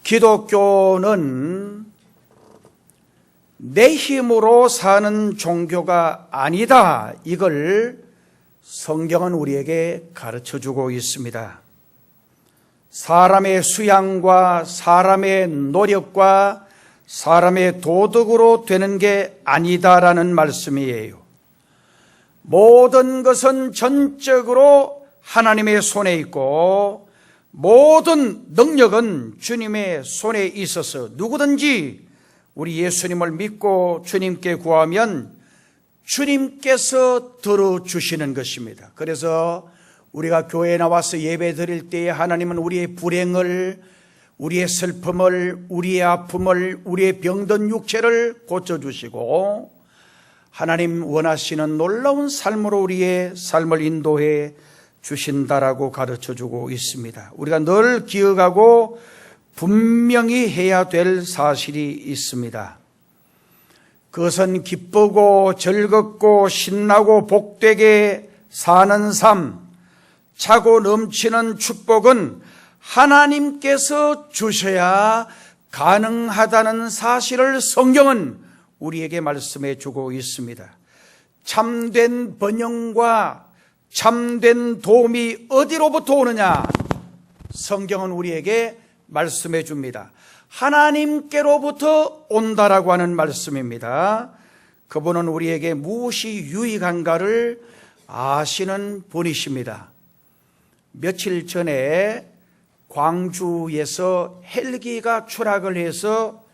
기독교는 내 힘으로 사는 종교가 아니다. 이걸 성경은 우리에게 가르쳐주고 있습니다. 사람의 수양과 사람의 노력과 사람의 도덕으로 되는 게 아니다라는 말씀이에요. 모든 것은 전적으로 하나님의 손에 있고 모든 능력은 주님의 손에 있어서 누구든지 우리 예수님을 믿고 주님께 구하면 주님께서 들어주시는 것입니다. 그래서 우리가 교회에 나와서 예배 드릴 때에 하나님은 우리의 불행을, 우리의 슬픔을, 우리의 아픔을, 우리의 병든 육체를 고쳐주시고 하나님 원하시는 놀라운 삶으로 우리의 삶을 인도해 주신다라고 가르쳐주고 있습니다. 우리가 늘 기억하고 분명히 해야 될 사실이 있습니다. 그것은 기쁘고 즐겁고 신나고 복되게 사는 삶, 차고 넘치는 축복은 하나님께서 주셔야 가능하다는 사실을 성경은 우리에게 말씀해 주고 있습니다. 참된 번영과 참된 도움이 어디로부터 오느냐? 성경은 우리에게 말씀해 줍니다. 하나님께로부터 온다라고 하는 말씀입니다. 그분은 우리에게 무엇이 유익한가를 아시는 분이십니다. 며칠 전에 광주에서 헬기가 추락을 해서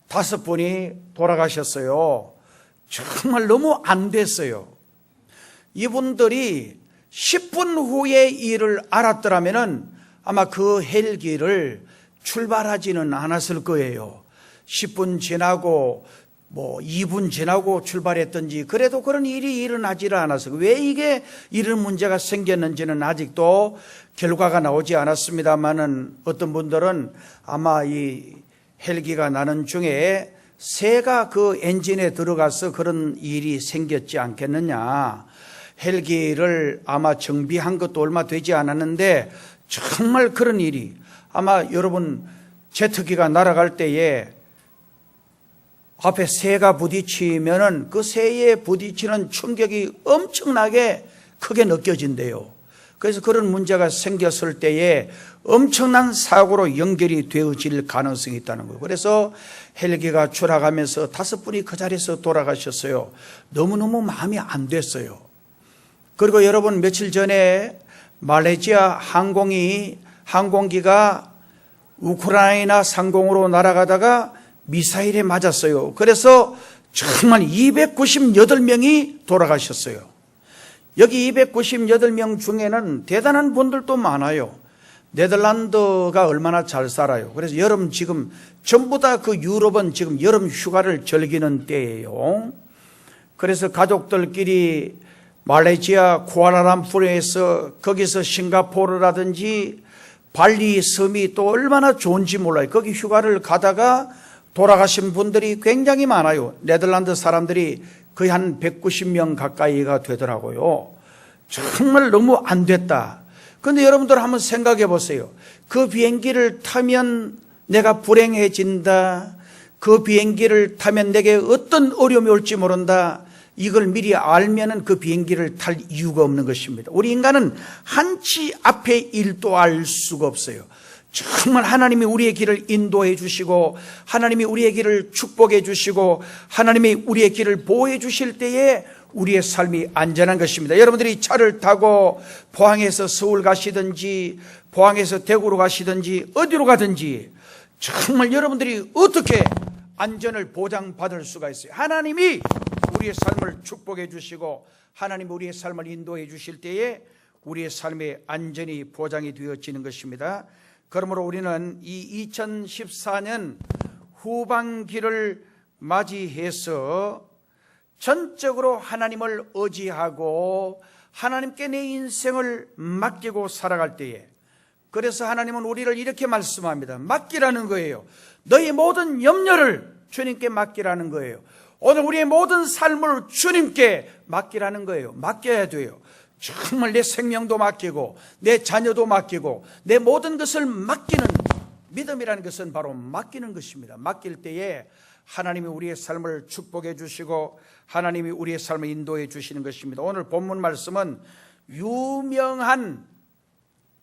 5분이 돌아가셨어요. 정말 너무 안 됐어요. 이분들이 10분 후에 일을 알았더라면 아마 그 헬기를 출발하지는 않았을 거예요. 10분 지나고 2분 지나고 출발했든지 그래도 그런 일이 일어나지를 않았어요. 왜 이게 이런 문제가 생겼는지는 아직도 결과가 나오지 않았습니다만은 어떤 분들은 아마 이 헬기가 나는 중에 새가 그 엔진에 들어가서 그런 일이 생겼지 않겠느냐. 헬기를 아마 정비한 것도 얼마 되지 않았는데 정말 그런 일이 아마 여러분 제트기가 날아갈 때에 앞에 새가 부딪히면은 그 새에 부딪히는 충격이 엄청나게 크게 느껴진대요. 그래서 그런 문제가 생겼을 때에 엄청난 사고로 연결이 되어질 가능성이 있다는 거예요. 그래서 헬기가 추락하면서 5분이 그 자리에서 돌아가셨어요. 너무너무 마음이 안 됐어요. 그리고 여러분 며칠 전에 말레이시아 항공기가 우크라이나 상공으로 날아가다가 미사일에 맞았어요. 그래서 정말 298명이 돌아가셨어요. 여기 298명 중에는 대단한 분들도 많아요. 네덜란드가 얼마나 잘 살아요. 그래서 여름 지금 전부 다 그 유럽은 지금 여름 휴가를 즐기는 때예요. 그래서 가족들끼리 말레이시아 쿠알라룸푸르에서 거기서 싱가포르라든지 발리 섬이 또 얼마나 좋은지 몰라요. 거기 휴가를 가다가 돌아가신 분들이 굉장히 많아요. 네덜란드 사람들이 거의 한 190명 가까이가 되더라고요. 정말 너무 안 됐다. 그런데 여러분들 한번 생각해 보세요. 그 비행기를 타면 내가 불행해진다. 그 비행기를 타면 내게 어떤 어려움이 올지 모른다. 이걸 미리 알면은 그 비행기를 탈 이유가 없는 것입니다. 우리 인간은 한치 앞의 일도 알 수가 없어요. 정말 하나님이 우리의 길을 인도해 주시고 하나님이 우리의 길을 축복해 주시고 하나님이 우리의 길을 보호해 주실 때에 우리의 삶이 안전한 것입니다. 여러분들이 차를 타고 포항에서 서울 가시든지 포항에서 대구로 가시든지 어디로 가든지 정말 여러분들이 어떻게 안전을 보장받을 수가 있어요? 하나님이 우리의 삶을 축복해 주시고 하나님 우리의 삶을 인도해 주실 때에 우리의 삶의 안전이 보장이 되어지는 것입니다. 그러므로 우리는 이 2014년 후반기를 맞이해서 전적으로 하나님을 의지하고 하나님께 내 인생을 맡기고 살아갈 때에 그래서 하나님은 우리를 이렇게 말씀합니다. 맡기라는 거예요. 너희 모든 염려를 주님께 맡기라는 거예요. 오늘 우리의 모든 삶을 주님께 맡기라는 거예요. 맡겨야 돼요. 정말 내 생명도 맡기고 내 자녀도 맡기고 내 모든 것을 맡기는 믿음이라는 것은 바로 맡기는 것입니다. 맡길 때에 하나님이 우리의 삶을 축복해 주시고 하나님이 우리의 삶을 인도해 주시는 것입니다. 오늘 본문 말씀은 유명한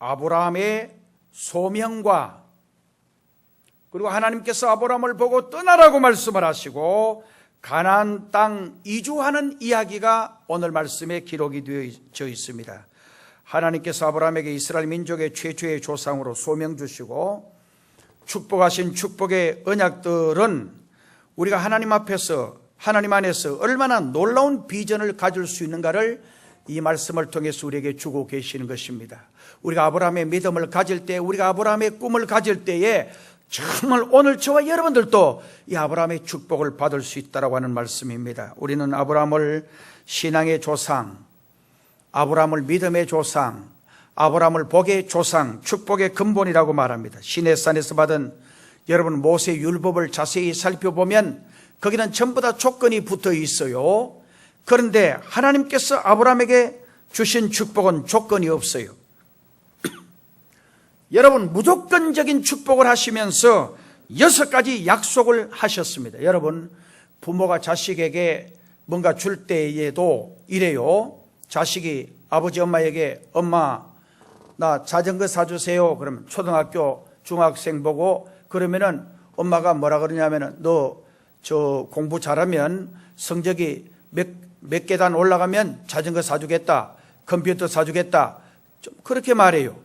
아브라함의 소명과 그리고 하나님께서 아브라함을 보고 떠나라고 말씀을 하시고 가나안 땅 이주하는 이야기가 오늘 말씀에 기록이 되어 있습니다. 하나님께서 아브라함에게 이스라엘 민족의 최초의 조상으로 소명 주시고 축복하신 축복의 언약들은 우리가 하나님 앞에서 하나님 안에서 얼마나 놀라운 비전을 가질 수 있는가를 이 말씀을 통해서 우리에게 주고 계시는 것입니다. 우리가 아브라함의 믿음을 가질 때, 우리가 아브라함의 꿈을 가질 때에 정말 오늘 저와 여러분들도 이 아브라함의 축복을 받을 수 있다라고 하는 말씀입니다. 우리는 아브라함을 신앙의 조상, 아브라함을 믿음의 조상, 아브라함을 복의 조상, 축복의 근본이라고 말합니다. 시내산에서 받은 여러분 모세 율법을 자세히 살펴보면 거기는 전부 다 조건이 붙어 있어요. 그런데 하나님께서 아브라함에게 주신 축복은 조건이 없어요. 여러분 무조건적인 축복을 하시면서 6가지 약속을 하셨습니다. 여러분 부모가 자식에게 뭔가 줄 때에도 이래요. 자식이 아버지 엄마에게 엄마 나 자전거 사주세요. 그러면 초등학교 중학생 보고 그러면은 엄마가 뭐라 그러냐면은 너 저 공부 잘하면 성적이 몇 계단 올라가면 자전거 사주겠다. 컴퓨터 사주겠다. 좀 그렇게 말해요.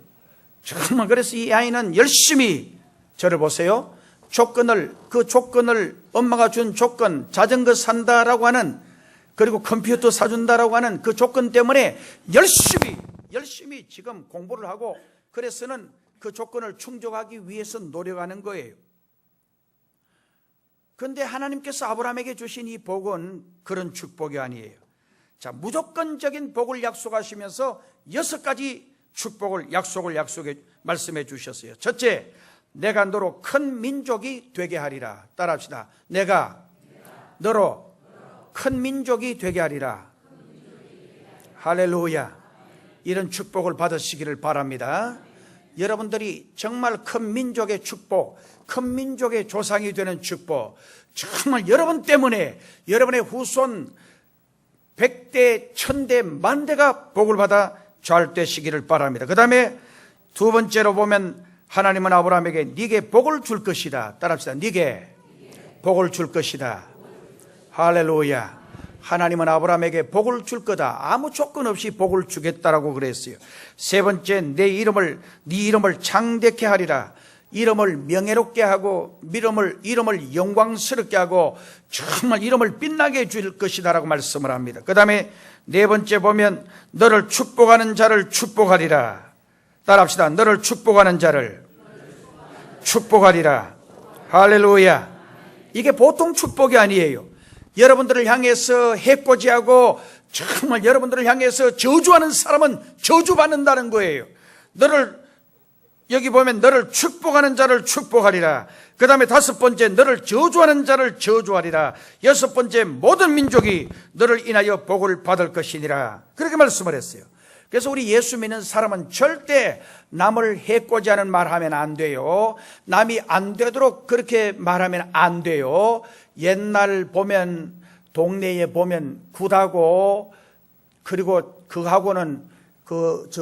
정말 그래서 이 아이는 열심히 저를 보세요. 그 조건을 엄마가 준 조건 자전거 산다라고 하는 그리고 컴퓨터 사준다라고 하는 그 조건 때문에 열심히 지금 공부를 하고 그래서는 그 조건을 충족하기 위해서 노력하는 거예요. 그런데 하나님께서 아브라함에게 주신 이 복은 그런 축복이 아니에요. 자, 무조건적인 복을 약속하시면서 6가지 축복을 약속해 말씀해 주셨어요. 첫째, 내가 너로 큰 민족이 되게 하리라. 따라합시다. 내가 너로 큰 민족이 되게 하리라. 할렐루야. 이런 축복을 받으시기를 바랍니다. 여러분들이 정말 큰 민족의 축복, 큰 민족의 조상이 되는 축복, 정말 여러분 때문에 여러분의 후손 100대, 1000대, 만대가 복을 받아 잘 되시기를 바랍니다. 그 다음에 두 번째로 보면 하나님은 아브라함에게 네게 복을 줄 것이다. 따라합시다. 네게 복을 줄 것이다. 할렐루야. 하나님은 아브라함에게 복을 줄 거다. 아무 조건 없이 복을 주겠다라고 그랬어요. 세 번째, 네 이름을 창대케 하리라. 이름을 명예롭게 하고 이름을 영광스럽게 하고 정말 이름을 빛나게 해줄 것이다라고 말씀을 합니다. 그 다음에 네 번째 보면 너를 축복하는 자를 축복하리라. 따라합시다. 너를 축복하는 자를 축복하리라. 할렐루야. 이게 보통 축복이 아니에요. 여러분들을 향해서 해코지하고 정말 여러분들을 향해서 저주하는 사람은 저주받는다는 거예요. 여기 보면 너를 축복하는 자를 축복하리라. 그 다음에 다섯 번째, 너를 저주하는 자를 저주하리라. 여섯 번째, 모든 민족이 너를 인하여 복을 받을 것이니라. 그렇게 말씀을 했어요. 그래서 우리 예수 믿는 사람은 절대 남을 해코지하는 말하면 안 돼요. 남이 안 되도록 그렇게 말하면 안 돼요. 옛날 보면 동네에 보면 굿하고 그리고 그하고는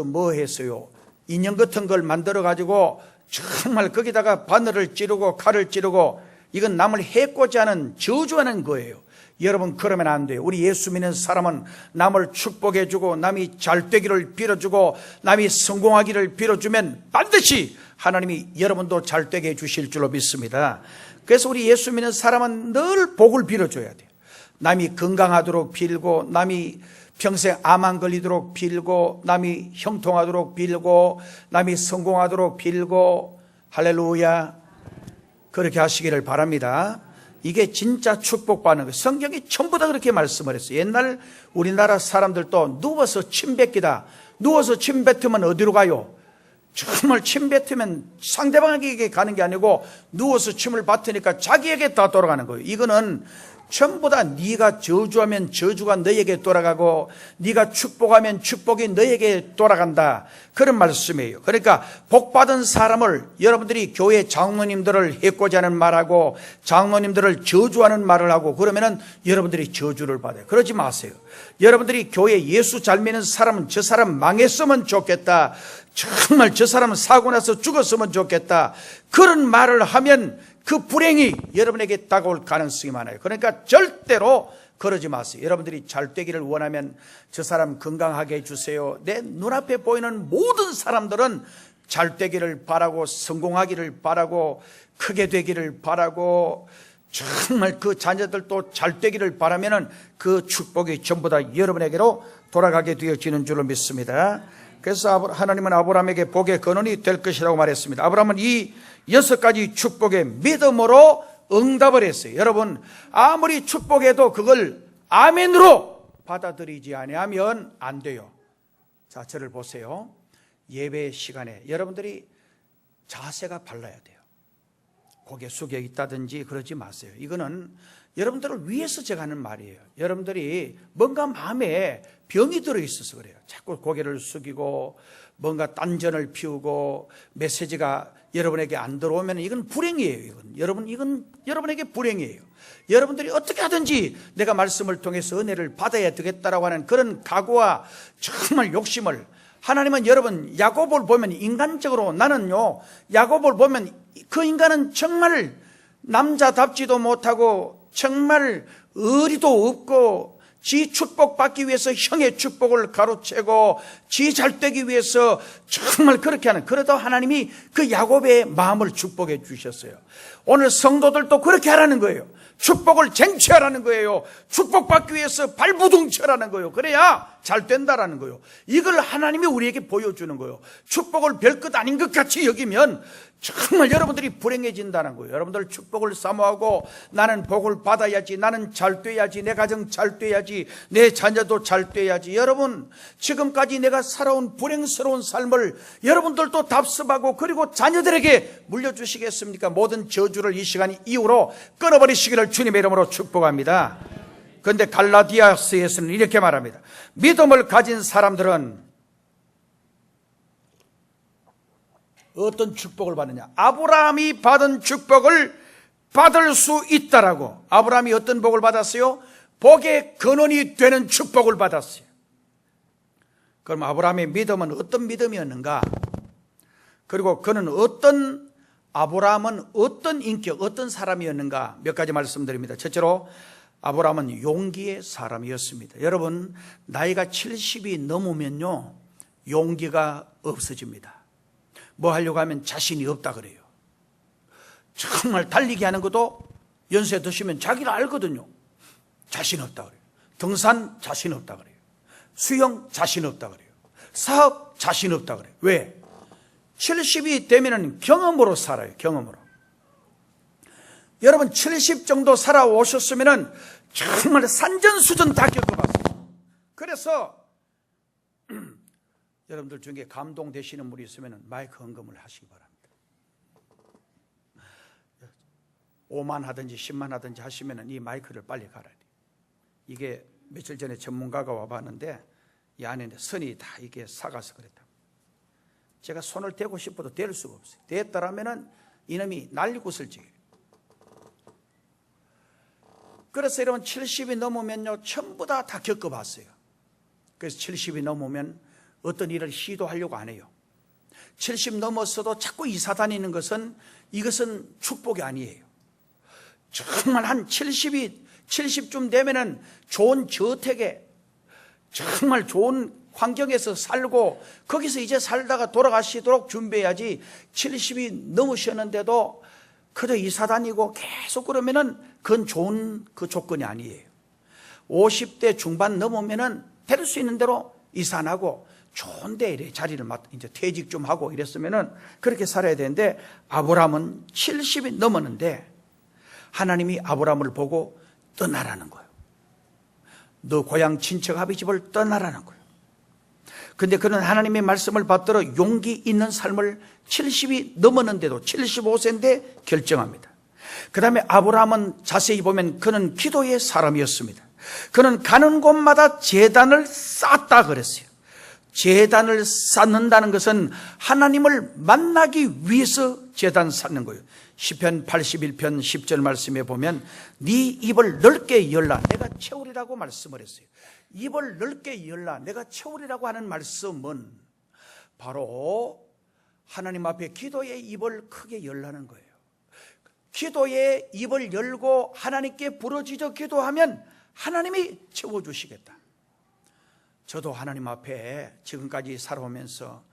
뭐 했어요? 인형 같은 걸 만들어 가지고 정말 거기다가 바늘을 찌르고 칼을 찌르고 이건 남을 해코지하는 저주하는 거예요. 여러분 그러면 안 돼요. 우리 예수 믿는 사람은 남을 축복해주고 남이 잘되기를 빌어주고 남이 성공하기를 빌어주면 반드시 하나님이 여러분도 잘되게 해주실 줄로 믿습니다. 그래서 우리 예수 믿는 사람은 늘 복을 빌어줘야 돼요. 남이 건강하도록 빌고 남이 평생 암 안 걸리도록 빌고 남이 형통하도록 빌고 남이 성공하도록 빌고 할렐루야. 그렇게 하시기를 바랍니다. 이게 진짜 축복받는 거예요. 성경이 전부 다 그렇게 말씀을 했어요. 옛날 우리나라 사람들도 누워서 침 뱉기다. 누워서 침 뱉으면 어디로 가요? 정말 침 뱉으면 상대방에게 가는 게 아니고 누워서 침을 뱉으니까 자기에게 다 돌아가는 거예요. 이거는 전부 다 네가 저주하면 저주가 너에게 돌아가고 네가 축복하면 축복이 너에게 돌아간다, 그런 말씀이에요. 그러니까 복받은 사람을 여러분들이 교회 장로님들을 해코지하는 말하고 장로님들을 저주하는 말을 하고 그러면은 여러분들이 저주를 받아요. 그러지 마세요. 여러분들이 교회 예수 잘 믿는 사람은 저 사람 망했으면 좋겠다, 정말 저 사람은 사고 나서 죽었으면 좋겠다, 그런 말을 하면 그 불행이 여러분에게 다가올 가능성이 많아요. 그러니까 절대로 그러지 마세요. 여러분들이 잘 되기를 원하면 저 사람 건강하게 해주세요. 내 눈앞에 보이는 모든 사람들은 잘 되기를 바라고 성공하기를 바라고 크게 되기를 바라고 정말 그 자녀들도 잘 되기를 바라면은 그 축복이 전부 다 여러분에게로 돌아가게 되어지는 줄로 믿습니다. 그래서 하나님은 아브라함에게 복의 근원이 될 것이라고 말했습니다. 아브라함은 이 6가지 축복의 믿음으로 응답을 했어요. 여러분, 아무리 축복해도 그걸 아멘으로 받아들이지 아니하면 안 돼요. 자, 저를 보세요. 예배 시간에 여러분들이 자세가 발라야 돼요. 고개 숙여 있다든지 그러지 마세요. 이거는 여러분들을 위해서 제가 하는 말이에요. 여러분들이 뭔가 마음에 병이 들어있어서 그래요. 자꾸 고개를 숙이고 뭔가 딴전을 피우고 메시지가 여러분에게 안 들어오면 이건 불행이에요. 이건 여러분에게 불행이에요. 여러분들이 어떻게 하든지 내가 말씀을 통해서 은혜를 받아야 되겠다라고 하는 그런 각오와 정말 욕심을, 하나님은 여러분 야곱을 보면 인간적으로, 나는요 야곱을 보면 그 인간은 정말 남자답지도 못하고 정말 의리도 없고 지 축복받기 위해서 형의 축복을 가로채고 지 잘되기 위해서 정말 그렇게 하는, 그래도 하나님이 그 야곱의 마음을 축복해 주셨어요. 오늘 성도들도 그렇게 하라는 거예요. 축복을 쟁취하라는 거예요. 축복받기 위해서 발부둥쳐라는 거예요. 그래야 잘 된다라는 거예요. 이걸 하나님이 우리에게 보여주는 거예요. 축복을 별것 아닌 것 같이 여기면 정말 여러분들이 불행해진다는 거예요. 여러분들 축복을 사모하고 나는 복을 받아야지, 나는 잘 돼야지, 내 가정 잘 돼야지, 내 자녀도 잘 돼야지. 여러분, 지금까지 내가 살아온 불행스러운 삶을 여러분들도 답습하고 그리고 자녀들에게 물려주시겠습니까? 모든 저주를 이 시간 이후로 끊어버리시기를 주님의 이름으로 축복합니다. 그런데 갈라디아서에서는 이렇게 말합니다. 믿음을 가진 사람들은 어떤 축복을 받느냐? 아브라함이 받은 축복을 받을 수 있다라고. 아브라함이 어떤 복을 받았어요? 복의 근원이 되는 축복을 받았어요. 그럼 아브라함의 믿음은 어떤 믿음이었는가? 그리고 아브라함은 어떤 인격, 어떤 사람이었는가? 몇 가지 말씀드립니다. 첫째로 아브라함은 용기의 사람이었습니다. 여러분, 나이가 70이 넘으면요 용기가 없어집니다. 뭐 하려고 하면 자신이 없다 그래요. 정말 달리기 하는 것도 연세 드시면 자기를 알거든요. 자신 없다 그래요. 등산 자신 없다 그래요. 수영 자신 없다 그래요. 사업 자신 없다 그래요. 왜? 70이 되면은 경험으로 살아요. 경험으로. 여러분 70 정도 살아오셨으면은 정말 산전수전 다 겪어봤어요. 그래서 여러분들 중에 감동되시는 분이 있으면 마이크 헌금을 하시기 바랍니다. 5만 하든지 10만 하든지 하시면 이 마이크를 빨리 갈아야 돼요. 이게 며칠 전에 전문가가 와봤는데 이 안에 선이 다 이게 삭아서 그랬다. 제가 손을 대고 싶어도 댈 수가 없어요. 대했더라면 이놈이 난리굿을 지어요. 그래서 여러분 70이 넘으면요 전부 다 겪어봤어요. 그래서 70이 넘으면 어떤 일을 시도하려고 안 해요. 70 넘었어도 자꾸 이사 다니는 것은 이것은 축복이 아니에요. 정말 한 70쯤 되면은 좋은 저택에 정말 좋은 환경에서 살고 거기서 이제 살다가 돌아가시도록 준비해야지 70이 넘으셨는데도 그저 이사 다니고 계속 그러면은 그건 좋은 그 조건이 아니에요. 50대 중반 넘으면은 될 수 있는 대로 이사 안 하고 좋은 데 이래 자리를 이제 퇴직 좀 하고 이랬으면은 그렇게 살아야 되는데 아브라함은 70이 넘었는데 하나님이 아브라함을 보고 떠나라는 거예요. 너 고향 친척 아비집을 떠나라는 거예요. 근데 그는 하나님의 말씀을 받들어 용기 있는 삶을 70이 넘었는데도 75세인데 결정합니다. 그 다음에 아브라함은 자세히 보면 그는 기도의 사람이었습니다. 그는 가는 곳마다 제단을 쌓았다 그랬어요. 제단을 쌓는다는 것은 하나님을 만나기 위해서 제단 쌓는 거예요. 시편 81편 10절 말씀에 보면 네 입을 넓게 열라 내가 채우리라고 말씀을 했어요. 입을 넓게 열라 내가 채우리라고 하는 말씀은 바로 하나님 앞에 기도의 입을 크게 열라는 거예요. 기도의 입을 열고 하나님께 부르짖어 기도하면 하나님이 채워주시겠다. 저도 하나님 앞에 지금까지 살아오면서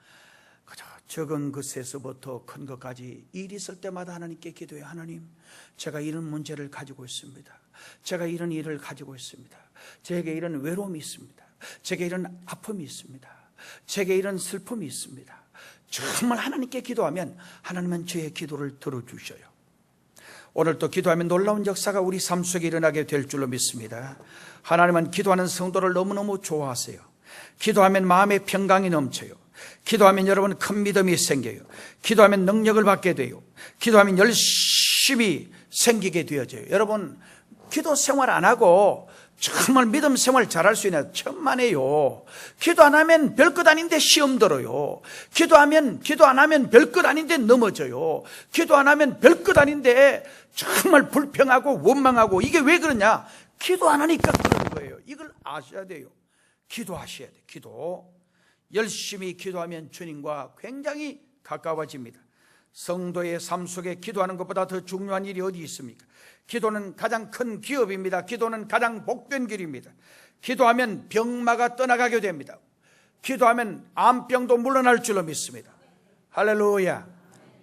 그저 적은 것에서부터 큰 것까지 일이 있을 때마다 하나님께 기도해. 하나님, 제가 이런 문제를 가지고 있습니다. 제가 이런 일을 가지고 있습니다. 제게 이런 외로움이 있습니다. 제게 이런 아픔이 있습니다. 제게 이런 슬픔이 있습니다. 정말 하나님께 기도하면 하나님은 저의 기도를 들어주셔요. 오늘 또 기도하면 놀라운 역사가 우리 삶 속에 일어나게 될 줄로 믿습니다. 하나님은 기도하는 성도를 너무너무 좋아하세요. 기도하면 마음의 평강이 넘쳐요. 기도하면 여러분 큰 믿음이 생겨요. 기도하면 능력을 받게 돼요. 기도하면 열심히 생기게 되어져요. 여러분 기도 생활 안 하고 정말 믿음 생활 잘할 수 있냐? 천만에요. 기도 안 하면 별것 아닌데 시험 들어요. 기도 안 하면 별것 아닌데 넘어져요. 기도 안 하면 별것 아닌데 정말 불평하고 원망하고. 이게 왜 그러냐? 기도 안 하니까 그런 거예요. 이걸 아셔야 돼요. 기도하셔야 돼요. 기도. 열심히 기도하면 주님과 굉장히 가까워집니다. 성도의 삶 속에 기도하는 것보다 더 중요한 일이 어디 있습니까? 기도는 가장 큰 기업입니다. 기도는 가장 복된 길입니다. 기도하면 병마가 떠나가게 됩니다. 기도하면 암병도 물러날 줄로 믿습니다. 할렐루야.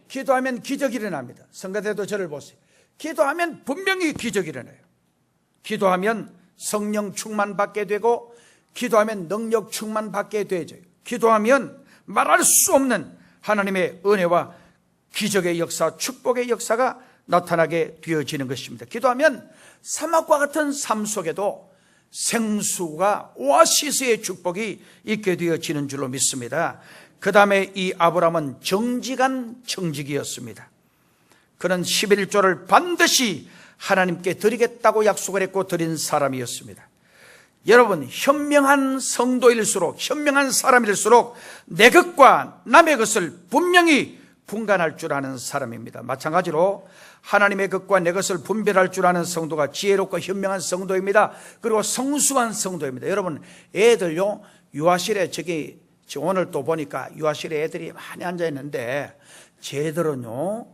기도하면 기적이 일어납니다. 성가대도 저를 보세요. 기도하면 분명히 기적이 일어나요. 기도하면 성령 충만받게 되고 기도하면 능력 충만받게 되죠. 기도하면 말할 수 없는 하나님의 은혜와 기적의 역사, 축복의 역사가 나타나게 되어지는 것입니다. 기도하면 사막과 같은 삶 속에도 생수가 오아시스의 축복이 있게 되어지는 줄로 믿습니다. 그 다음에 이 아브라함은 정직한 정직이었습니다. 그는 11조를 반드시 하나님께 드리겠다고 약속을 했고 드린 사람이었습니다. 여러분, 현명한 성도일수록, 현명한 사람일수록 내 것과 남의 것을 분명히 분간할 줄 아는 사람입니다. 마찬가지로 하나님의 것과 내 것을 분별할 줄 아는 성도가 지혜롭고 현명한 성도입니다. 그리고 성숙한 성도입니다. 여러분, 애들요, 유아실에 오늘 또 보니까 유아실에 애들이 많이 앉아있는데 쟤들은요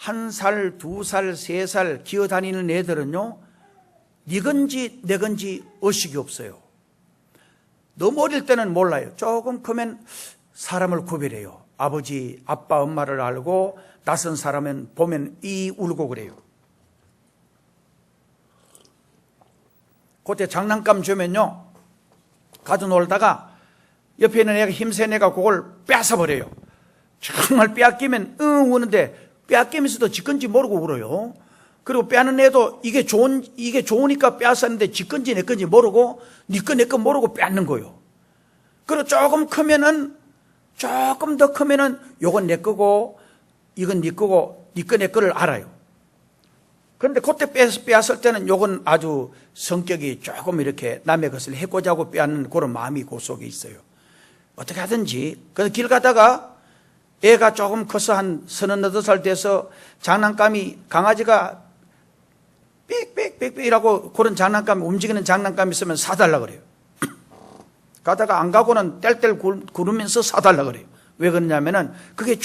1살, 2살, 3살 기어다니는 애들은요 네 건지 내 건지 의식이 없어요. 너무 어릴 때는 몰라요. 조금 크면 사람을 구별해요. 아버지, 아빠, 엄마를 알고 낯선 사람은 보면 이 울고 그래요. 그때 장난감 주면요 가져 놀다가 옆에 있는 애가 힘센 애가 그걸 뺏어버려요. 정말 빼앗기면 우는데 빼앗기면서도 지 건지 모르고 울어요. 그리고 빼앗는 애도 이게 좋으니까 빼앗았는데 지 건지 내 건지 모르고 네 거 내 거 모르고 빼앗는 거예요. 그리고 조금 더 크면은 요건 내 거고 이건 네 거고 네 거 내 거를 알아요. 그런데 그때 빼앗을 때는 요건 아주 성격이 조금 이렇게 남의 것을 해고자 하고 빼앗는 그런 마음이 그 속에 있어요. 어떻게 하든지. 그래서 길 가다가 애가 조금 커서 한 38살 돼서 장난감이 강아지가 빽빽빽빽이라고 그런 장난감, 움직이는 장난감 있으면 사달라 그래요. 가다가 안 가고는 뗄뗄 구르면서 사달라 그래요. 왜 그러냐면은 그게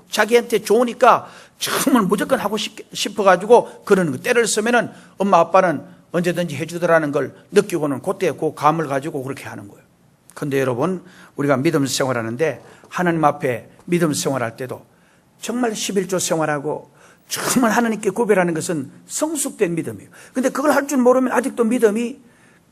자기한테 좋으니까 정말 무조건 하고 싶어가지고 그러는 거. 때를 쓰면은 엄마 아빠는 언제든지 해주더라는 걸 느끼고는 그때 그 감을 가지고 그렇게 하는 거예요. 근데 여러분, 우리가 믿음 생활하는데 하나님 앞에 믿음 생활할 때도 정말 11조 생활하고 정말 하나님께 구별하는 것은 성숙된 믿음이에요. 근데 그걸 할 줄 모르면 아직도 믿음이,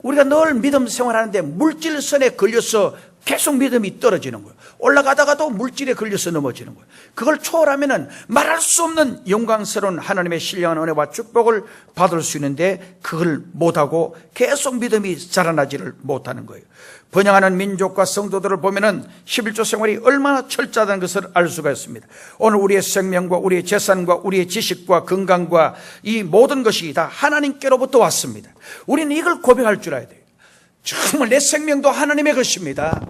우리가 늘 믿음 생활하는데 물질선에 걸려서 계속 믿음이 떨어지는 거예요. 올라가다가도 물질에 걸려서 넘어지는 거예요. 그걸 초월하면은 말할 수 없는 영광스러운 하나님의 신령한 은혜와 축복을 받을 수 있는데 그걸 못하고 계속 믿음이 자라나지를 못하는 거예요. 번영하는 민족과 성도들을 보면은 11조 생활이 얼마나 철저하다는 것을 알 수가 있습니다. 오늘 우리의 생명과 우리의 재산과 우리의 지식과 건강과 이 모든 것이 다 하나님께로부터 왔습니다. 우리는 이걸 고백할 줄 알아야 돼요. 정말 내 생명도 하나님의 것입니다.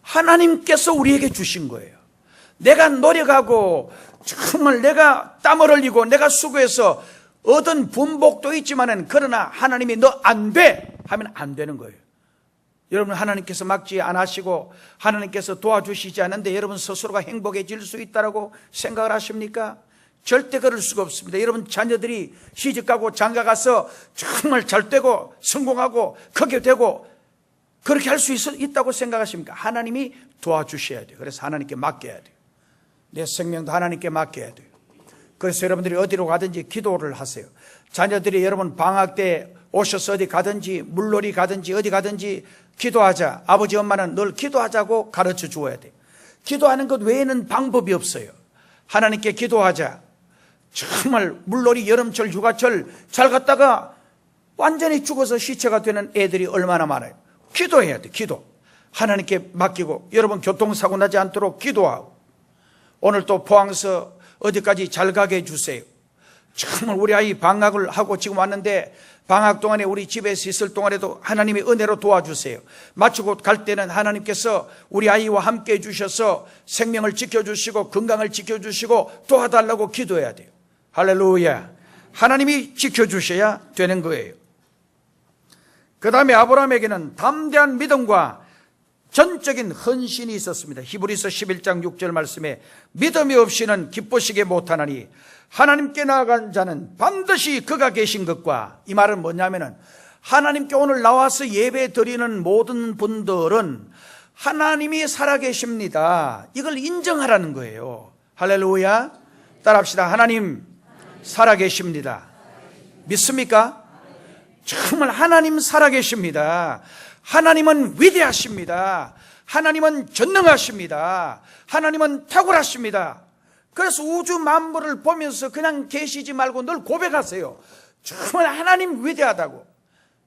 하나님께서 우리에게 주신 거예요. 내가 노력하고 정말 내가 땀을 흘리고 내가 수고해서 얻은 분복도 있지만은 그러나 하나님이 너 안 돼 하면 안 되는 거예요. 여러분 하나님께서 막지 안 하시고 하나님께서 도와주시지 않는데 여러분 스스로가 행복해질 수 있다라고 생각을 하십니까? 절대 그럴 수가 없습니다. 여러분 자녀들이 시집가고 장가가서 정말 잘 되고 성공하고 크게 되고 그렇게 할 수 있다고 생각하십니까? 하나님이 도와주셔야 돼요. 그래서 하나님께 맡겨야 돼요. 내 생명도 하나님께 맡겨야 돼요. 그래서 여러분들이 어디로 가든지 기도를 하세요. 자녀들이 여러분 방학 때 오셔서 어디 가든지 물놀이 가든지 어디 가든지 기도하자. 아버지 엄마는 늘 기도하자고 가르쳐 주어야 돼요. 기도하는 것 외에는 방법이 없어요. 하나님께 기도하자. 정말 물놀이 여름철 휴가철 잘 갔다가 완전히 죽어서 시체가 되는 애들이 얼마나 많아요. 기도해야 돼. 기도. 하나님께 맡기고 여러분 교통사고 나지 않도록 기도하고 오늘 또 포항서 어디까지 잘 가게 해주세요. 정말 우리 아이 방학을 하고 지금 왔는데 방학 동안에 우리 집에서 있을 동안에도 하나님의 은혜로 도와주세요. 마치고 갈 때는 하나님께서 우리 아이와 함께 해주셔서 생명을 지켜주시고 건강을 지켜주시고 도와달라고 기도해야 돼요. 할렐루야. 하나님이 지켜주셔야 되는 거예요. 그 다음에 아브라함에게는 담대한 믿음과 전적인 헌신이 있었습니다. 히브리서 11장 6절 말씀에 믿음이 없이는 기쁘시게 못하나니 하나님께 나아간 자는 반드시 그가 계신 것과, 이 말은 뭐냐면은 하나님께 오늘 나와서 예배 드리는 모든 분들은 하나님이 살아계십니다. 이걸 인정하라는 거예요. 할렐루야. 따라합시다. 하나님 살아계십니다. 믿습니까? 정말 하나님 살아계십니다. 하나님은 위대하십니다. 하나님은 전능하십니다. 하나님은 탁월하십니다. 그래서 우주 만물을 보면서 그냥 계시지 말고 늘 고백하세요. 정말 하나님 위대하다고.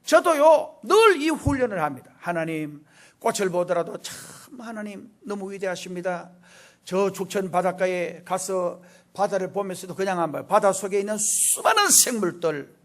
저도요 늘 이 훈련을 합니다. 하나님, 꽃을 보더라도 참 하나님 너무 위대하십니다. 저 죽천 바닷가에 가서 바다를 보면서도 그냥 안 봐요. 바다 속에 있는 수많은 생물들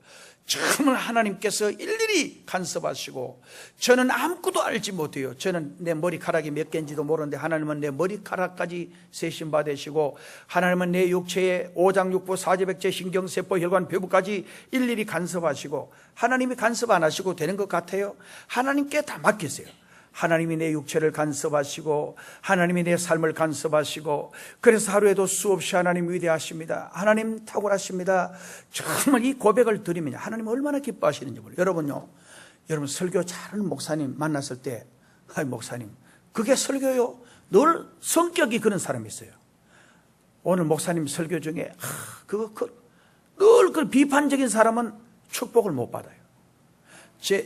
정말 하나님께서 일일이 간섭하시고, 저는 아무것도 알지 못해요. 저는 내 머리카락이 몇 개인지도 모르는데 하나님은 내 머리카락까지 세신 받으시고, 하나님은 내 육체의 오장육부 사지백체 신경세포 혈관 배부까지 일일이 간섭하시고, 하나님이 간섭 안 하시고 되는 것 같아요? 하나님께 다 맡기세요. 하나님이 내 육체를 간섭하시고 하나님이 내 삶을 간섭하시고, 그래서 하루에도 수없이 하나님 위대하십니다. 하나님 탁월하십니다. 정말 이 고백을 드리면 하나님 얼마나 기뻐하시는지 몰라요. 여러분요, 여러분 설교 잘하는 목사님 만났을 때, 아이 목사님 그게 설교요? 늘 성격이 그런 사람이 있어요. 오늘 목사님 설교 중에 늘 그 비판적인 사람은 축복을 못 받아요.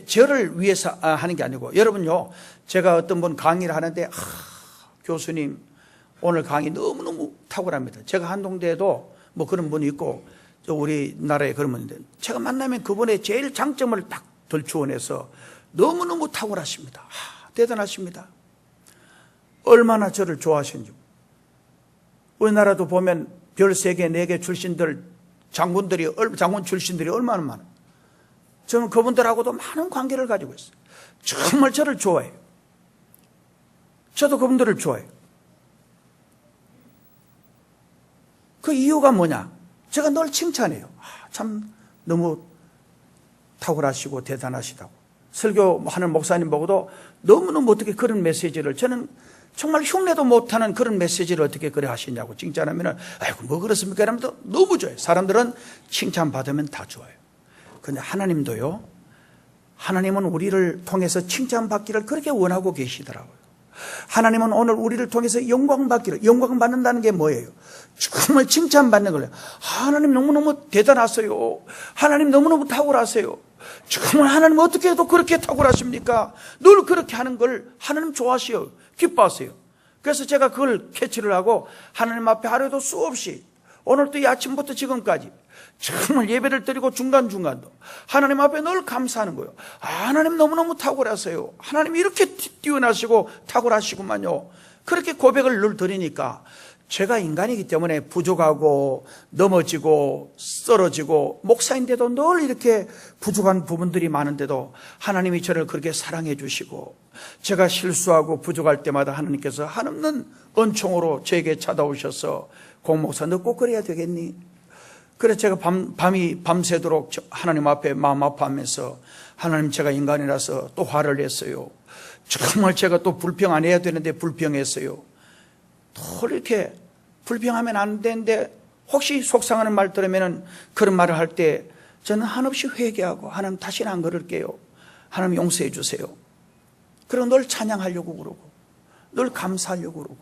저를 위해서 하는 게 아니고, 여러분요, 제가 어떤 분 강의를 하는데 교수님 오늘 강의 너무너무 탁월합니다. 제가 한동대에도 뭐 그런 분이 있고 우리나라에 그런 분인데, 제가 만나면 그분의 제일 장점을 딱 덜추어내서 너무너무 탁월하십니다. 대단하십니다. 얼마나 저를 좋아하시는지. 우리나라도 보면 별 3개 4개 출신들, 장군 출신들이 얼마나 많아요. 저는 그분들하고도 많은 관계를 가지고 있어요. 정말 저를 좋아해요. 저도 그분들을 좋아해요. 그 이유가 뭐냐? 제가 늘 칭찬해요. 참 너무 탁월하시고 대단하시다고. 설교하는 목사님 보고도 너무너무 어떻게 그런 메시지를, 저는 정말 흉내도 못하는 그런 메시지를 어떻게 그래 하시냐고 칭찬하면은, 아이고 뭐 그렇습니까? 이러면서 너무 좋아요. 사람들은 칭찬받으면 다 좋아요. 근데 하나님도요, 하나님은 우리를 통해서 칭찬받기를 그렇게 원하고 계시더라고요. 하나님은 오늘 우리를 통해서 영광 받는다는 게 뭐예요? 정말 칭찬받는 거예요. 하나님 너무너무 대단하세요. 하나님 너무너무 탁월하세요. 정말 하나님 어떻게 해도 그렇게 탁월하십니까? 늘 그렇게 하는 걸 하나님 좋아하세요. 기뻐하세요. 그래서 제가 그걸 캐치를 하고 하나님 앞에 하루에도 수없이 오늘도 이 아침부터 지금까지 정말 예배를 드리고 중간중간도 하나님 앞에 늘 감사하는 거예요. 하나님 너무너무 탁월하세요. 하나님 이렇게 뛰어나시고 탁월하시구만요. 그렇게 고백을 늘 드리니까 제가 인간이기 때문에 부족하고 넘어지고 쓰러지고 목사인데도 늘 이렇게 부족한 부분들이 많은데도 하나님이 저를 그렇게 사랑해 주시고 제가 실수하고 부족할 때마다 하나님께서 한없는 은총으로 저에게 찾아오셔서 공목사 너 꼭 그래야 되겠니? 그래서 제가 밤새도록 하나님 앞에 마음 아파하면서 하나님 제가 인간이라서 또 화를 냈어요. 정말 제가 또 불평 안 해야 되는데 불평했어요. 또 이렇게 불평하면 안 되는데 혹시 속상하는 말 들으면 그런 말을 할 때 저는 한없이 회개하고 하나님 다시는 안 그럴게요. 하나님 용서해 주세요. 그리고 늘 찬양하려고 그러고 늘 감사하려고 그러고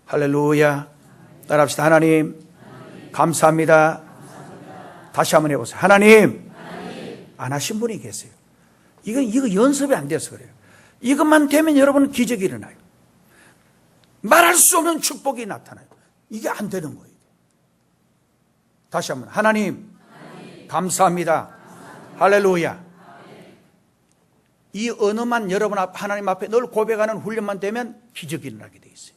할렐루야. 따라합시다. 하나님 감사합니다. 다시 한번 해보세요. 하나님 안 하신 분이 계세요. 이거 연습이 안 돼서 그래요. 이것만 되면 여러분 기적이 일어나요. 말할 수 없는 축복이 나타나요. 이게 안 되는 거예요. 다시 한번 하나님 감사합니다. 할렐루야. 이 언어만 여러분 앞 하나님 앞에 늘 고백하는 훈련만 되면 기적이 일어나게 돼 있어요.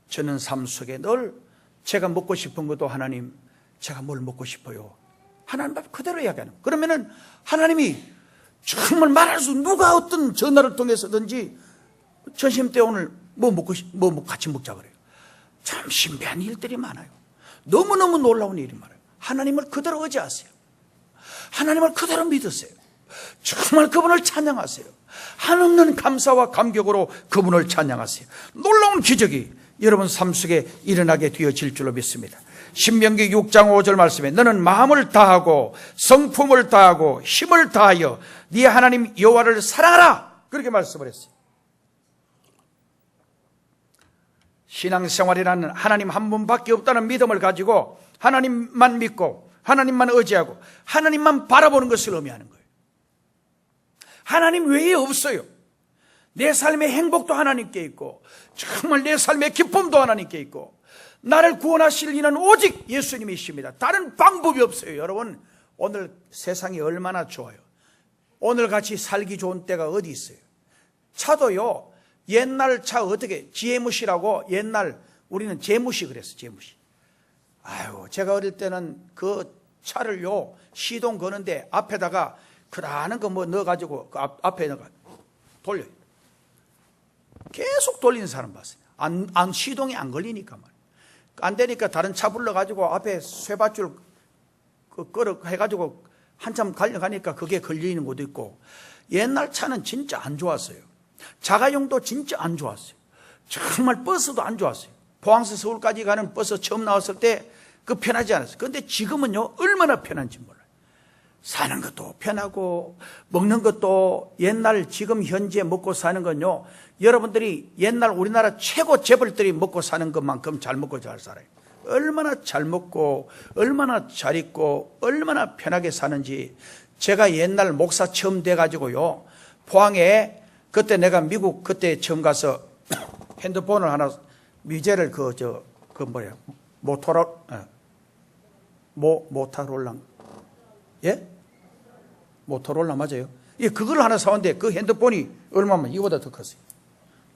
저는 삶 속에 늘 제가 먹고 싶은 것도 하나님 제가 뭘 먹고 싶어요. 하나님 앞에 그대로 이야기하는 거예요. 그러면은 하나님이 정말 말할 수 누가 어떤 전화를 통해서든지 점심 때 오늘 같이 먹자 그래요. 참 신비한 일들이 많아요. 너무너무 놀라운 일이 많아요. 하나님을 그대로 의지하세요. 하나님을 그대로 믿으세요. 정말 그분을 찬양하세요. 한없는 감사와 감격으로 그분을 찬양하세요. 놀라운 기적이 여러분 삶 속에 일어나게 되어질 줄로 믿습니다. 신명기 6장 5절 말씀에 너는 마음을 다하고 성품을 다하고 힘을 다하여 네 하나님 여호와를 사랑하라 그렇게 말씀을 했어요. 신앙생활이라는 하나님 한 분밖에 없다는 믿음을 가지고 하나님만 믿고 하나님만 의지하고 하나님만 바라보는 것을 의미하는 거예요. 하나님 외에 없어요. 내 삶의 행복도 하나님께 있고 정말 내 삶의 기쁨도 하나님께 있고 나를 구원하실 이는 오직 예수님이십니다. 다른 방법이 없어요. 여러분 오늘 세상이 얼마나 좋아요. 오늘같이 살기 좋은 때가 어디 있어요. 차도요 옛날 차 어떻게 지혜무시라고 옛날 우리는 제무시 그랬어. 제무시. 아유 제가 어릴 때는 그 차를요 시동 거는데 앞에다가 그라는 거 뭐 넣어가지고 그 앞에 넣어가 돌려요. 계속 돌리는 사람 봤어요. 안 시동이 안 걸리니까 말이에요. 안 되니까 다른 차 불러가지고 앞에 쇠밧줄 끌어 해가지고 한참 달려가니까 그게 걸리는 것도 있고 옛날 차는 진짜 안 좋았어요. 자가용도 진짜 안 좋았어요. 정말 버스도 안 좋았어요. 포항에서 서울까지 가는 버스 처음 나왔을 때 그 편하지 않았어요. 그런데 지금은요 얼마나 편한지 몰라요. 사는 것도 편하고 먹는 것도 옛날 지금 현재 먹고 사는 건요 여러분들이 옛날 우리나라 최고 재벌들이 먹고 사는 것만큼 잘 먹고 잘 살아요. 얼마나 잘 먹고 얼마나 잘 입고 얼마나 편하게 사는지. 제가 옛날 목사 처음 돼가지고요 포항에 그때 내가 미국 그때 처음 가서 핸드폰을 하나 미제를 모토로라 예? 모토로라 맞아요? 예, 그걸 하나 사왔는데 그 핸드폰이 얼마면 이거보다 더 컸어요.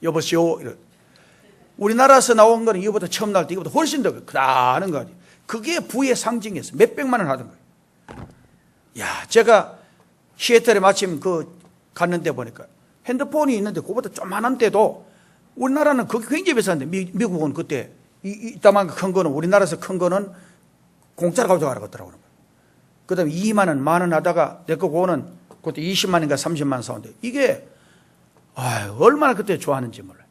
여보시오. 우리나라에서 나온 거는 이거보다 처음 나올 때 이거보다 훨씬 더 크다는 거 아니에요. 그게 부의 상징이었어요. 몇백만 원 하던 거예요. 야, 제가 시애틀에 마침 갔는데 보니까 핸드폰이 있는데 그거보다 조그만한데도 우리나라는 그게 굉장히 비싼데 미국은 그때 이따만 큰 거는 우리나라에서 큰 거는 공짜로 가져가라고 하더라고요. 그 다음에 2만 원, 만 원 하다가 내 거 그거는 그때 20만 원인가 30만 원 사온데 이게 얼마나 그때 좋아하는지 몰라요.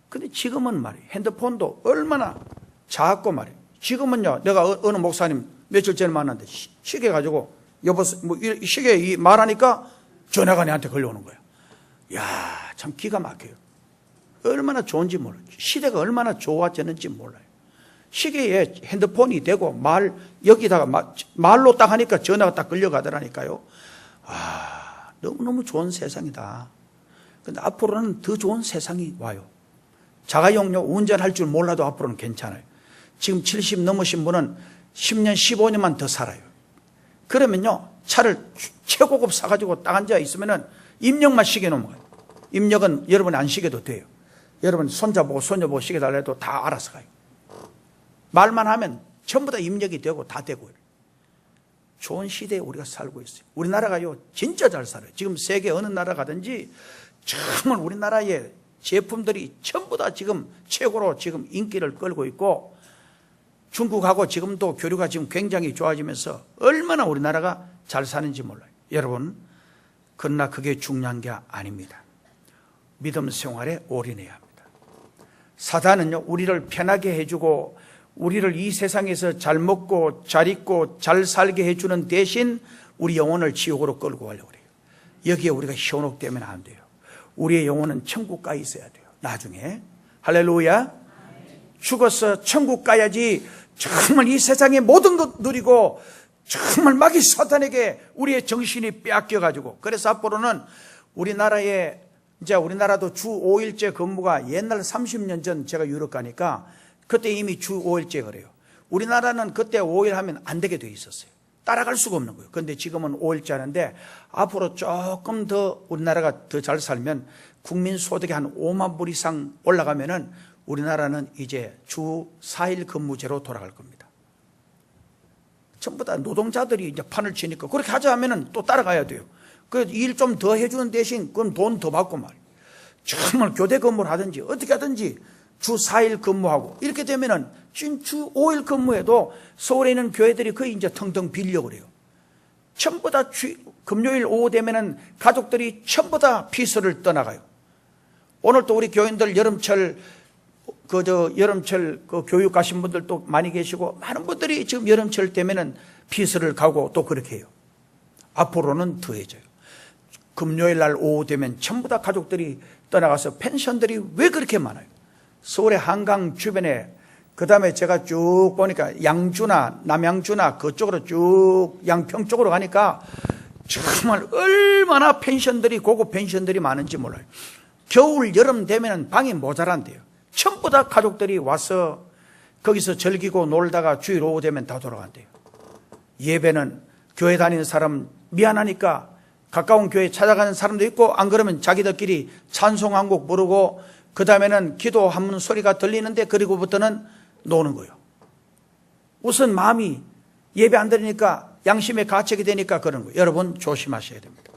근데 지금은 말이에요. 핸드폰도 얼마나 작고 말이에요. 지금은요 내가 어느 목사님 며칠 전에 만났는데 시계 가지고 여보세요 뭐 시계 말하니까 전화가 내한테 걸려오는 거예요. 야, 참 기가 막혀요. 얼마나 좋은지 몰라요. 시대가 얼마나 좋아졌는지 몰라요. 시계에 핸드폰이 되고 여기다가 말로 딱 하니까 전화가 딱 걸려가더라니까요. 너무너무 좋은 세상이다. 근데 앞으로는 더 좋은 세상이 와요. 자가용료 운전할 줄 몰라도 앞으로는 괜찮아요. 지금 70 넘으신 분은 10년, 15년만 더 살아요. 그러면요, 차를 최고급 사가지고 딱 앉아 있으면은 입력만 시계 넘어가요. 입력은 여러분이 안 시계도 돼요. 여러분 손자보고 손녀보고 시계 달라 해도 다 알아서 가요. 말만 하면 전부 다 입력이 되고 다 되고요. 좋은 시대에 우리가 살고 있어요. 우리나라가요, 진짜 잘 살아요. 지금 세계 어느 나라 가든지 정말 우리나라의 제품들이 전부 다 지금 최고로 지금 인기를 끌고 있고, 중국하고 지금도 교류가 지금 굉장히 좋아지면서 얼마나 우리나라가 잘 사는지 몰라요. 여러분, 그러나 그게 중요한 게 아닙니다. 믿음 생활에 올인해야 합니다. 사단은요, 우리를 편하게 해주고 우리를 이 세상에서 잘 먹고 잘 입고 잘 살게 해주는 대신 우리 영혼을 지옥으로 끌고 가려고 그래요. 여기에 우리가 현혹되면 안 돼요. 우리의 영혼은 천국 가 있어야 돼요. 나중에. 할렐루야. 죽어서 천국 가야지 정말 이 세상의 모든 것 누리고 정말 마귀 사탄에게 우리의 정신이 빼앗겨가지고, 그래서 앞으로는 우리나라에 이제 우리나라도 주 5일제 근무가 옛날 30년 전 제가 유럽 가니까 그때 이미 주 5일제 그래요. 우리나라는 그때 5일 하면 안 되게 돼 있었어요. 따라갈 수가 없는 거예요. 그런데 지금은 5일째 하는데 앞으로 조금 더 우리나라가 더 잘 살면 국민 소득이 한 5만 불 이상 올라가면은 우리나라는 이제 주 4일 근무제로 돌아갈 겁니다. 전부 다 노동자들이 이제 판을 치니까 그렇게 하자 하면은 또 따라가야 돼요. 그 일 좀 더 해주는 대신 그건 돈 더 받고 말이에요. 정말 교대 근무를 하든지 어떻게 하든지 주 4일 근무하고, 이렇게 되면은 주 5일 근무해도 서울에 있는 교회들이 거의 이제 텅텅 빌려 그래요. 전부 다 금요일 오후 되면은 가족들이 전부 다 피서를 떠나가요. 오늘 또 우리 교인들 여름철 그 교육 가신 분들도 많이 계시고, 많은 분들이 지금 여름철 되면은 피서를 가고 또 그렇게 해요. 앞으로는 더해져요. 금요일 날 오후 되면 전부 다 가족들이 떠나가서 펜션들이 왜 그렇게 많아요? 서울의 한강 주변에, 그 다음에 제가 쭉 보니까 양주나 남양주나 그쪽으로 쭉 양평 쪽으로 가니까 정말 얼마나 펜션들이, 고급 펜션들이 많은지 몰라요. 겨울 여름 되면 방이 모자란대요. 전부 다 가족들이 와서 거기서 즐기고 놀다가 주일 오후 되면 다 돌아간대요. 예배는 교회 다니는 사람 미안하니까 가까운 교회 찾아가는 사람도 있고, 안 그러면 자기들끼리 찬송 한 곡 부르고 그 다음에는 기도하는 소리가 들리는데 그리고부터는 노는 거예요. 우선 마음이 예배 안 드리니까 양심에 가책이 되니까 그런 거예요. 여러분 조심하셔야 됩니다.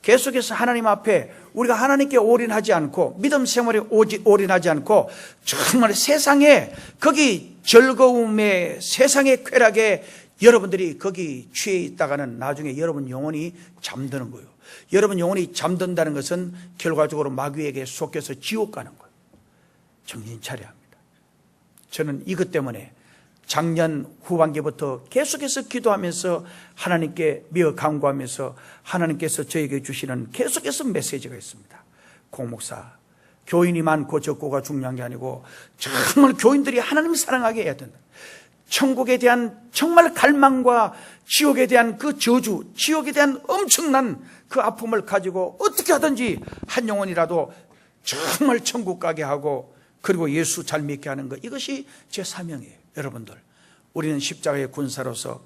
계속해서 하나님 앞에 우리가 하나님께 올인하지 않고 믿음 생활에 올인하지 않고 정말 세상에, 거기 즐거움에, 세상의 쾌락에 여러분들이 거기 취해 있다가는 나중에 여러분 영혼이 잠드는 거예요. 여러분 영혼이 잠든다는 것은 결과적으로 마귀에게 속여서 지옥 가는 거예요. 정신 차려야 합니다. 저는 이것 때문에 작년 후반기부터 계속해서 기도하면서 하나님께 미어 간구하면서 하나님께서 저에게 주시는 계속해서 메시지가 있습니다. 공목사, 교인이 많고 적고가 중요한 게 아니고 정말 교인들이 하나님을 사랑하게 해야 된다. 천국에 대한 정말 갈망과 지옥에 대한 그 저주, 지옥에 대한 엄청난 그 아픔을 가지고 어떻게 하든지 한 영혼이라도 정말 천국 가게 하고, 그리고 예수 잘 믿게 하는 것, 이것이 제 사명이에요. 여러분들, 우리는 십자가의 군사로서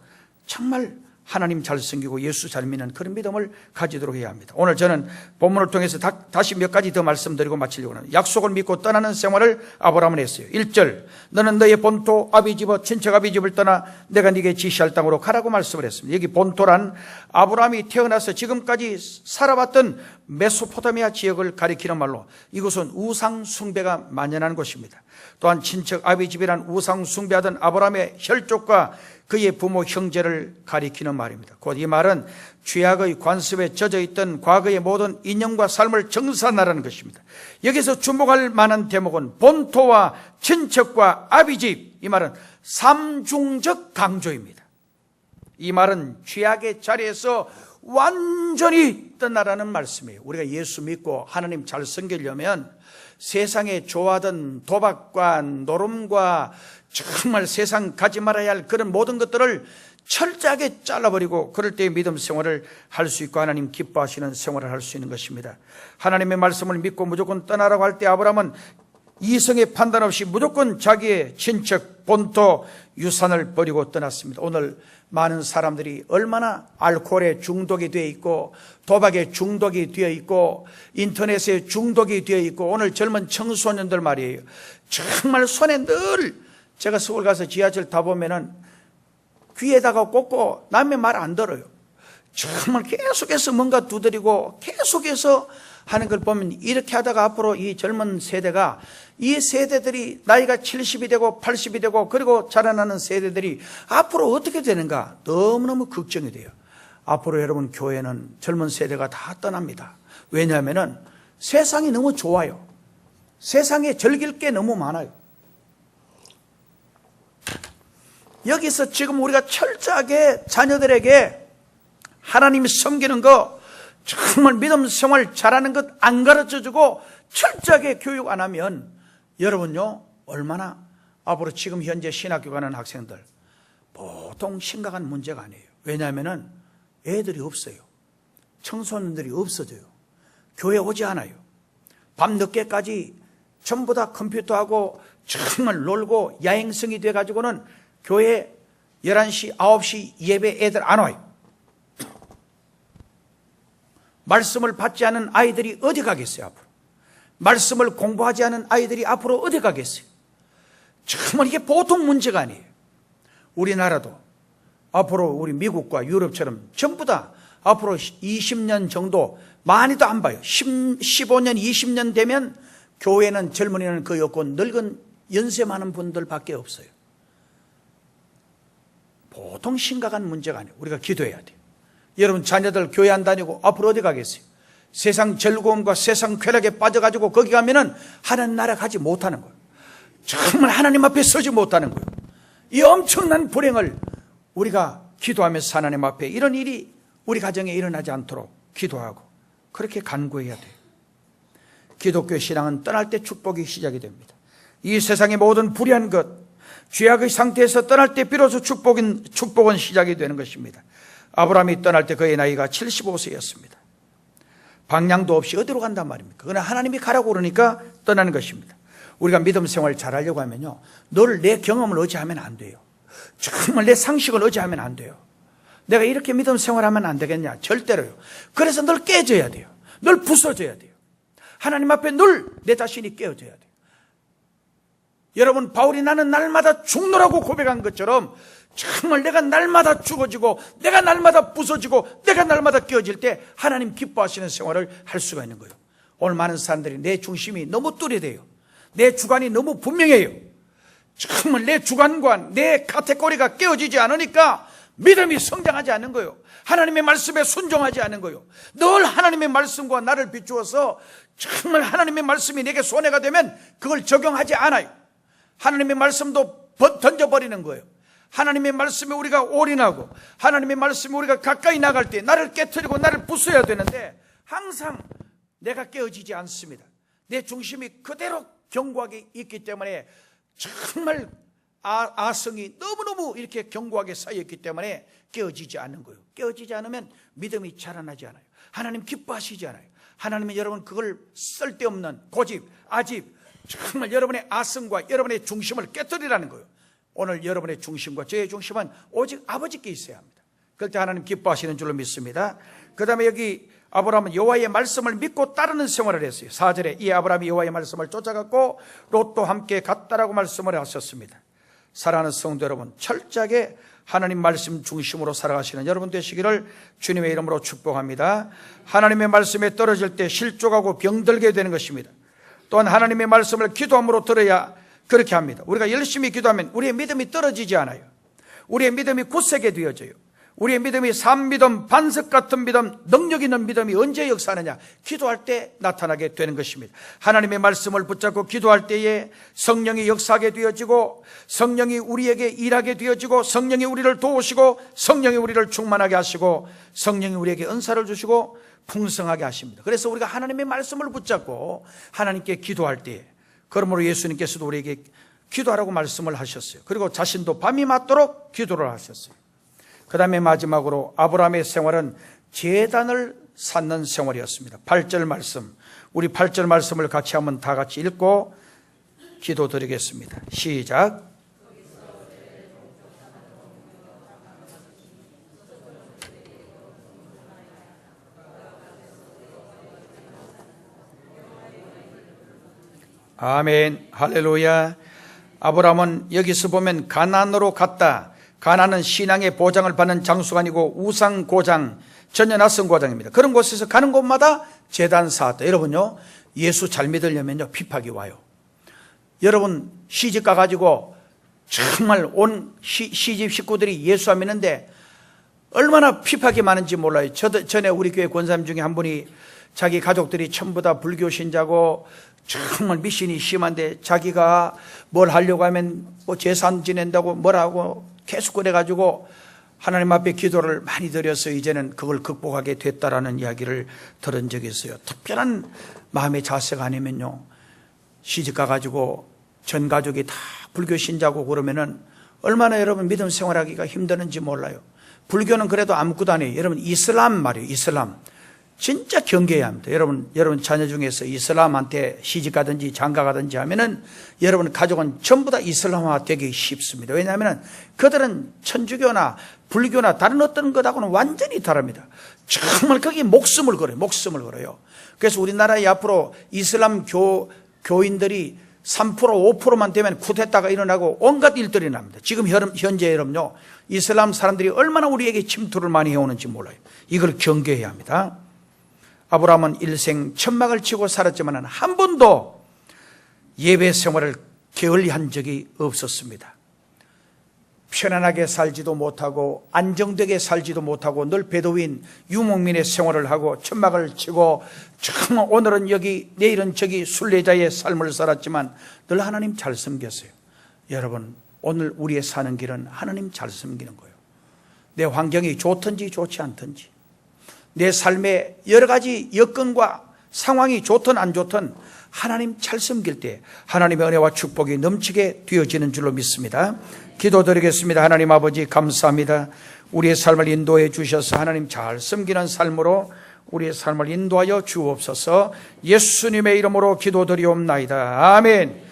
정말 하나님 잘 섬기고 예수 잘 믿는 그런 믿음을 가지도록 해야 합니다. 오늘 저는 본문을 통해서 다시 몇 가지 더 말씀드리고 마치려고 합니다. 약속을 믿고 떠나는 생활을 아브라함은 했어요. 1절, 너는 너의 본토 아비집어 친척 아비집을 떠나 내가 네게 지시할 땅으로 가라고 말씀을 했습니다. 여기 본토란 아브라함이 태어나서 지금까지 살아왔던 메소포타미아 지역을 가리키는 말로 이곳은 우상 숭배가 만연한 곳입니다. 또한 친척 아비집이란 우상 숭배하던 아브라함의 혈족과 그의 부모 형제를 가리키는 말입니다. 곧 이 말은 죄악의 관습에 젖어 있던 과거의 모든 인연과 삶을 정산하라는 것입니다. 여기서 주목할 만한 대목은 본토와 친척과 아비집, 이 말은 삼중적 강조입니다. 이 말은 죄악의 자리에서 완전히 떠나라는 말씀이에요. 우리가 예수 믿고 하나님 잘 섬기려면 세상에 좋아하던 도박과 노름과 정말 세상 가지 말아야 할 그런 모든 것들을 철저하게 잘라버리고 그럴 때 믿음 생활을 할 수 있고 하나님 기뻐하시는 생활을 할 수 있는 것입니다. 하나님의 말씀을 믿고 무조건 떠나라고 할 때 아브라함은 이성의 판단 없이 무조건 자기의 친척, 본토, 유산을 버리고 떠났습니다. 오늘 많은 사람들이 얼마나 알코올에 중독이 되어 있고 도박에 중독이 되어 있고 인터넷에 중독이 되어 있고 오늘 젊은 청소년들 말이에요. 정말 손에 늘 제가 서울 가서 지하철 타보면은 귀에다가 꽂고 남의 말 안 들어요. 정말 계속해서 뭔가 두드리고 계속해서 하는 걸 보면 이렇게 하다가 앞으로 이 젊은 세대가 이 세대들이 나이가 70이 되고 80이 되고 그리고 자라나는 세대들이 앞으로 어떻게 되는가 너무너무 걱정이 돼요. 앞으로 여러분 교회는 젊은 세대가 다 떠납니다. 왜냐하면 세상이 너무 좋아요. 세상에 즐길 게 너무 많아요. 여기서 지금 우리가 철저하게 자녀들에게 하나님이 섬기는 거 정말 믿음 생활 잘하는 것 안 가르쳐주고 철저하게 교육 안 하면 여러분요 얼마나 앞으로 지금 현재 신학교 가는 학생들 보통 심각한 문제가 아니에요. 왜냐하면 애들이 없어요. 청소년들이 없어져요. 교회 오지 않아요. 밤늦게까지 전부 다 컴퓨터하고 정말 놀고 야행성이 돼가지고는 교회 11시, 9시 예배 애들 안 와요. 말씀을 받지 않은 아이들이 어디 가겠어요, 앞으로? 말씀을 공부하지 않은 아이들이 앞으로 어디 가겠어요? 정말 이게 보통 문제가 아니에요. 우리나라도 앞으로 우리 미국과 유럽처럼 전부 다 앞으로 20년 정도 많이도 안 봐요. 15년, 20년 되면 교회는 젊은이는 거의 없고 늙은 연세 많은 분들밖에 없어요. 보통 심각한 문제가 아니에요. 우리가 기도해야 돼요. 여러분 자녀들 교회 안 다니고 앞으로 어디 가겠어요? 세상 즐거움과 세상 쾌락에 빠져가지고 거기 가면은 하나님 나라 가지 못하는 거예요. 정말 하나님 앞에 서지 못하는 거예요. 이 엄청난 불행을 우리가 기도하면서 하나님 앞에 이런 일이 우리 가정에 일어나지 않도록 기도하고 그렇게 간구해야 돼요. 기독교 신앙은 떠날 때 축복이 시작이 됩니다. 이 세상의 모든 불의한 것, 죄악의 상태에서 떠날 때 비로소 축복은 시작이 되는 것입니다. 아브라함이 떠날 때 그의 나이가 75세였습니다. 방향도 없이 어디로 간단 말입니까? 그러나 하나님이 가라고 그러니까 떠나는 것입니다. 우리가 믿음 생활 잘하려고 하면요, 늘 내 경험을 의지하면 안 돼요. 정말 내 상식을 의지하면 안 돼요. 내가 이렇게 믿음 생활하면 안 되겠냐? 절대로요. 그래서 늘 깨져야 돼요. 늘 부서져야 돼요. 하나님 앞에 늘 내 자신이 깨어져야 돼요. 여러분, 바울이 나는 날마다 죽노라고 고백한 것처럼 정말 내가 날마다 죽어지고 내가 날마다 부서지고 내가 날마다 깨어질 때 하나님 기뻐하시는 생활을 할 수가 있는 거예요. 오늘 많은 사람들이 내 중심이 너무 뚜렷해요. 내 주관이 너무 분명해요. 정말 내 주관과 내 카테고리가 깨어지지 않으니까 믿음이 성장하지 않는 거예요. 하나님의 말씀에 순종하지 않는 거예요. 늘 하나님의 말씀과 나를 비추어서 정말 하나님의 말씀이 내게 손해가 되면 그걸 적용하지 않아요. 하나님의 말씀도 던져버리는 거예요. 하나님의 말씀에 우리가 올인하고 하나님의 말씀에 우리가 가까이 나갈 때 나를 깨트리고 나를 부숴야 되는데 항상 내가 깨어지지 않습니다. 내 중심이 그대로 견고하게 있기 때문에 정말 아성이 너무너무 이렇게 견고하게 쌓여있기 때문에 깨어지지 않는 거예요. 깨어지지 않으면 믿음이 자라나지 않아요. 하나님 기뻐하시지 않아요. 하나님은 여러분 그걸 쓸데없는 고집, 아집, 정말 여러분의 아성과 여러분의 중심을 깨뜨리라는 거예요. 오늘 여러분의 중심과 저의 중심은 오직 아버지께 있어야 합니다. 그럴 때 하나님 기뻐하시는 줄로 믿습니다. 그 다음에 여기 아브라함은 여호와의 말씀을 믿고 따르는 생활을 했어요. 4절에 이 아브라함이 여호와의 말씀을 쫓아갔고 롯도 함께 갔다라고 말씀을 하셨습니다. 사랑하는 성도 여러분, 철저하게 하나님 말씀 중심으로 살아가시는 여러분 되시기를 주님의 이름으로 축복합니다. 하나님의 말씀에 떨어질 때 실족하고 병들게 되는 것입니다. 또한 하나님의 말씀을 기도함으로 들어야 그렇게 합니다. 우리가 열심히 기도하면 우리의 믿음이 떨어지지 않아요. 우리의 믿음이 굳세게 되어져요. 우리의 믿음이 산믿음, 반석 같은 믿음, 능력 있는 믿음이 언제 역사하느냐? 기도할 때 나타나게 되는 것입니다. 하나님의 말씀을 붙잡고 기도할 때에 성령이 역사하게 되어지고, 성령이 우리에게 일하게 되어지고, 성령이 우리를 도우시고, 성령이 우리를 충만하게 하시고, 성령이 우리에게 은사를 주시고 풍성하게 하십니다. 그래서 우리가 하나님의 말씀을 붙잡고 하나님께 기도할 때, 그러므로 예수님께서도 우리에게 기도하라고 말씀을 하셨어요. 그리고 자신도 밤이 맞도록 기도를 하셨어요. 그 다음에 마지막으로 아브라함의 생활은 제단을 쌓는 생활이었습니다. 8절 말씀, 우리 8절 말씀을 같이 한번 다 같이 읽고 기도 드리겠습니다. 시작. 아멘, 할렐루야. 아브라함은 여기서 보면 가나안으로 갔다. 가나안은 신앙의 보장을 받는 장소가 아니고 우상 고장, 전혀 낯선 고장입니다. 그런 곳에서 가는 곳마다 제단 쌓았다. 여러분요, 예수 잘 믿으려면요, 핍박이 와요. 여러분 시집 가가지고 정말 온 시집 식구들이 예수 안 믿는데 얼마나 핍박이 많은지 몰라요. 전에 우리 교회 권사님 중에 한 분이 자기 가족들이 전부 다 불교 신자고 정말 미신이 심한데 자기가 뭘 하려고 하면 뭐 재산 지낸다고 뭐라고 계속 그래가지고 하나님 앞에 기도를 많이 드려서 이제는 그걸 극복하게 됐다라는 이야기를 들은 적이 있어요. 특별한 마음의 자세가 아니면요, 시집 가가지고 전 가족이 다 불교 신자고 그러면은 얼마나 여러분 믿음 생활하기가 힘드는지 몰라요. 불교는 그래도 아무것도 아니에요. 여러분 이슬람 말이에요. 이슬람 진짜 경계해야 합니다. 여러분 자녀 중에서 이슬람한테 시집 가든지 장가 가든지 하면은 여러분 가족은 전부 다 이슬람화 되기 쉽습니다. 왜냐하면 그들은 천주교나 불교나 다른 어떤 것하고는 완전히 다릅니다. 정말 거기에 목숨을 걸어요. 그래서 우리나라에 앞으로 이슬람 교인들이 3% 5%만 되면 쿠데타가 일어나고 온갖 일들이 납니다. 지금 현재 여러분요, 이슬람 사람들이 얼마나 우리에게 침투를 많이 해오는지 몰라요. 이걸 경계해야 합니다. 아브라함은 일생 천막을 치고 살았지만 한 번도 예배 생활을 게을리한 적이 없었습니다. 편안하게 살지도 못하고 안정되게 살지도 못하고 늘 베두인 유목민의 생활을 하고 천막을 치고 정말 오늘은 여기 내일은 저기 순례자의 삶을 살았지만 늘 하나님 잘 섬겼어요. 여러분, 오늘 우리의 사는 길은 하나님 잘 섬기는 거예요. 내 환경이 좋든지 좋지 않든지, 내 삶의 여러 가지 여건과 상황이 좋든 안 좋든 하나님 잘 섬길 때 하나님의 은혜와 축복이 넘치게 되어지는 줄로 믿습니다. 기도드리겠습니다. 하나님 아버지 감사합니다. 우리의 삶을 인도해 주셔서 하나님 잘 섬기는 삶으로 우리의 삶을 인도하여 주옵소서. 예수님의 이름으로 기도드리옵나이다. 아멘.